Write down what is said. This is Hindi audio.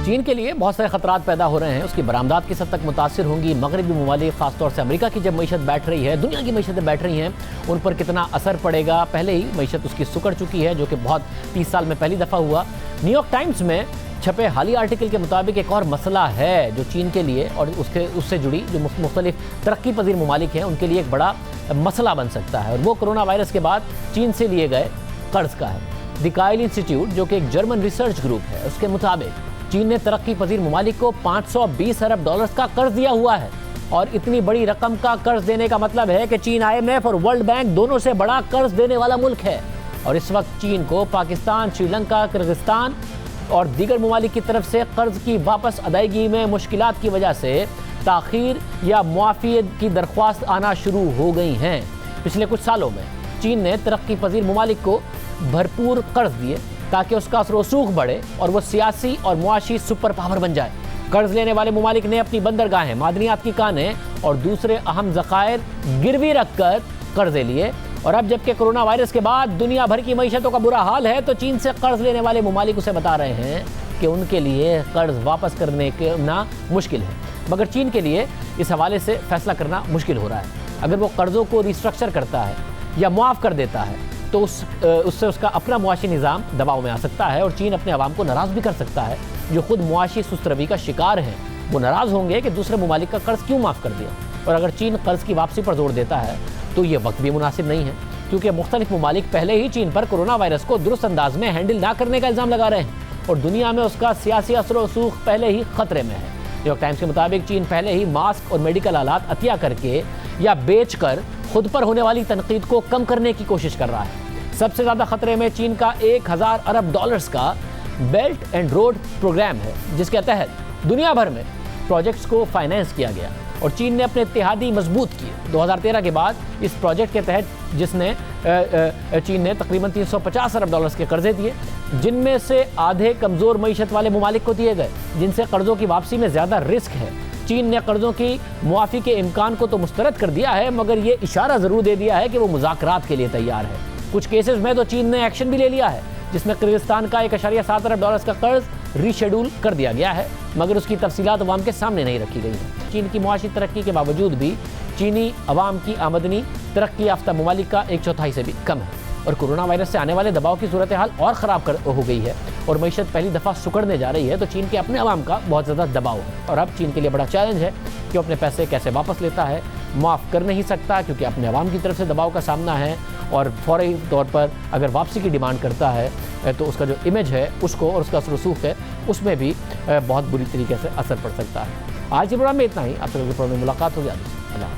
चीन के लिए बहुत सारे खतरात पैदा हो रहे हैं। उसकी बरामदात किस हद तक मुतासिर होंगी, मगरबी ममालिक खासतौर से अमेरिका की जब मईशत बैठ रही है, दुनिया की मईशतें बैठ रही हैं, उन पर कितना असर पड़ेगा। पहले ही मईशत उसकी सुकड़ चुकी है, जो कि बहुत 30 साल में पहली दफ़ा हुआ। न्यूयॉर्क टाइम्स में छपे हालिया आर्टिकल के मुताबिक एक और मसला है जो चीन के लिए और उससे जुड़ी जो मुख्तलिफ तरक्की पजीर ममालिक हैं उनके लिए एक बड़ा मसला बन सकता है, और वो कोरोना वायरस के बाद चीन से लिए गए कर्ज का है। द काइल इंस्टीट्यूट, जो कि एक जर्मन रिसर्च ग्रुप है, उसके मुताबिक चीन ने तरक्की पजीर ममालिक को 520 अरब डॉलर्स का कर्ज दिया हुआ है। और इतनी बड़ी रकम का कर्ज देने का मतलब है कि चीन IMF और वर्ल्ड बैंक दोनों से बड़ा कर्ज देने वाला मुल्क है। और इस वक्त चीन को पाकिस्तान, श्रीलंका, किर्गिस्तान और दीगर ममालिक की तरफ से कर्ज की वापस अदायगी में मुश्किलात की वजह से ताख़ीर या मुआफ़ी की दरख्वास्त आना शुरू हो गई हैं। पिछले कुछ सालों में चीन ने तरक्की पजीर ममालिक को भरपूर कर्ज दिए ताकि उसका रसूख बढ़े और वो सियासी और मुआशी सुपर पावर बन जाए। कर्ज लेने वाले ममालिक ने अपनी बंदरगाहें, मादनियात की कानें और दूसरे अहम ज़खायर गिरवी रखकर कर्जे लिए। और अब जबकि कोरोना वायरस के बाद दुनिया भर की मईशतों का बुरा हाल है, तो चीन से कर्ज लेने वाले ममालिक उसे बता रहे हैं कि उनके लिए कर्ज वापस करने के ना मुश्किल है। मगर चीन के लिए इस हवाले से फैसला करना मुश्किल हो रहा है। अगर वो कर्ज़ों को रिस्ट्रक्चर करता है या मुआफ़ कर देता है तो उससे उसका अपना मुआशी निज़ाम दबाव में आ सकता है और चीन अपने अवाम को नाराज़ भी कर सकता है, जो खुद मुआशी सुस्तरवी का शिकार हैं। वो नाराज़ होंगे कि दूसरे ममालिक का कर्ज क्यों माफ़ कर दिया। और अगर चीन कर्ज की वापसी पर जोर देता है तो ये वक्त भी मुनासिब नहीं है, क्योंकि मुख्तलिफ ममालिक पहले ही चीन पर कोरोना वायरस को दुरुस्त अंदाज में हैंडल ना करने का इल्ज़ाम लगा रहे हैं और दुनिया में उसका सियासी असर व रसूख पहले ही खतरे में है। न्यूयॉर्क टाइम्स के मुताबिक चीन पहले ही मास्क और मेडिकल आलात अतिया करके या बेच कर खुद पर होने वाली तनकीद को कम करने की कोशिश कर रहा है। सबसे ज़्यादा खतरे में चीन का 1000 अरब डॉलर्स का बेल्ट एंड रोड प्रोग्राम है, जिसके तहत दुनिया भर में प्रोजेक्ट्स को फाइनेंस किया गया और चीन ने अपने इत्तेहादी मजबूत किए। 2013 के बाद इस प्रोजेक्ट के तहत चीन ने तकरीबन 350 अरब डॉलर्स के कर्जे दिए, जिनमें से आधे कमज़ोर मईशत वाले ममालिक को दिए गए, जिनसे कर्ज़ों की वापसी में ज़्यादा रिस्क है। चीन ने कर्ज़ों की मुआफ़ी के इम्कान को तो मुस्तरद कर दिया है, मगर ये इशारा ज़रूर दे दिया है कि वो मुज़ाकरात के लिए तैयार है। कुछ केसेस में तो चीन ने एक्शन भी ले लिया है, जिसमें किर्गिस्तान का 1.7 अरब डॉलर्स का कर्ज रीशेड्यूल कर दिया गया है, मगर उसकी तफसीलात अवाम के सामने नहीं रखी गई है। चीन की मुआशी तरक्की के बावजूद भी चीनी अवाम की आमदनी तरक्की याफ्ता ममालिक का 1/4 से भी कम है और कोरोना वायरस से आने वाले दबाव की सूरत हाल और ख़राब हो गई है और मईशत पहली दफ़ा सुकड़ने जा रही है। तो चीन के अपने अवाम का बहुत ज़्यादा दबाव है और अब चीन के लिए बड़ा चैलेंज है कि अपने पैसे कैसे वापस लेता है। माफ़ कर नहीं सकता क्योंकि अपने अवाम की तरफ से दबाव का सामना है और फौरी तौर पर अगर वापसी की डिमांड करता है तो उसका जो इमेज है उसको और उसका रसूख है उसमें भी बहुत बुरी तरीके से असर पड़ सकता है। आज के प्रोग्राम में इतना ही। आपसे अगले प्रोग्राम में मुलाकात होगी। अल्लाह।